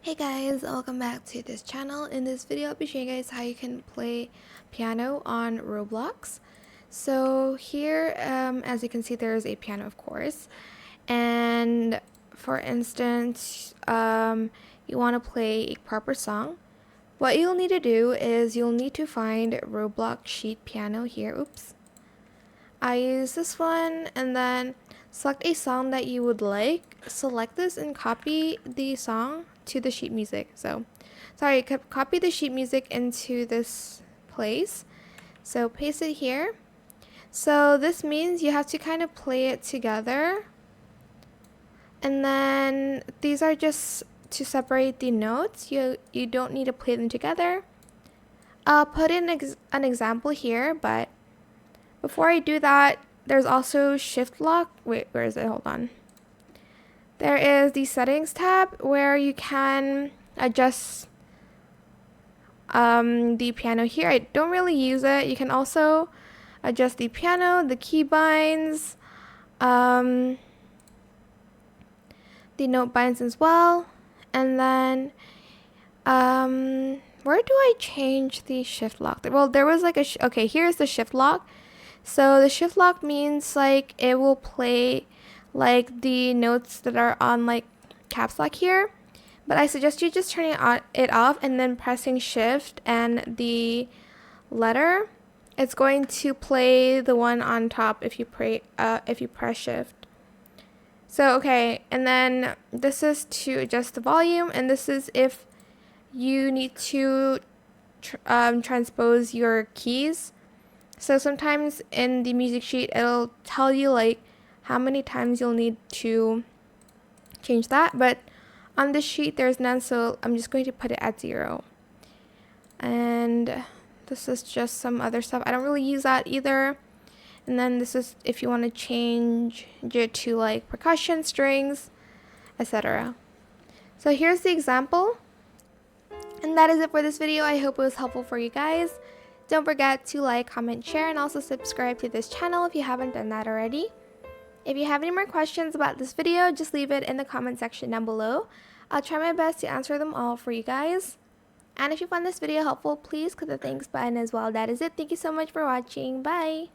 Hey guys, welcome back to this channel. In this video, I'll be showing you guys how you can play piano on Roblox. So here, as you can see, there is a piano, of course. And for instance, you want to play a proper song. What you'll need to do is you'll need to find Roblox sheet piano here. Oops. I use this one and then select a song that you would like. Select this and copy the song to the sheet music. Copy the sheet music into this place. So paste it here. So this means you have to kind of play it together. And then these are just to separate the notes. You don't need to play them together. I'll put in an example here, but before I do that, there's also shift lock. Wait, where is it? Hold on. There is the settings tab where you can adjust the piano here. I don't really use it. You can also adjust the piano, the key binds, the note binds as well. And then, where do I change the shift lock? Well, there was like okay, here's the shift lock. So the shift lock means like it will play like the notes that are on like caps lock here, but I suggest you just turning it off and then pressing shift and the letter. It's going to play the one on top if you press shift. So okay, and then this is to adjust the volume, and this is if you need to transpose your keys. So sometimes in the music sheet, it'll tell you like how many times you'll need to change that. But on this sheet, there's none, so I'm just going to put it at 0. And this is just some other stuff. I don't really use that either. And then this is if you want to change it to like percussion, strings, etc. So here's the example. And that is it for this video. I hope it was helpful for you guys. Don't forget to like, comment, share, and also subscribe to this channel if you haven't done that already. If you have any more questions about this video, just leave it in the comment section down below. I'll try my best to answer them all for you guys. And if you found this video helpful, please click the thanks button as well. That is it. Thank you so much for watching. Bye!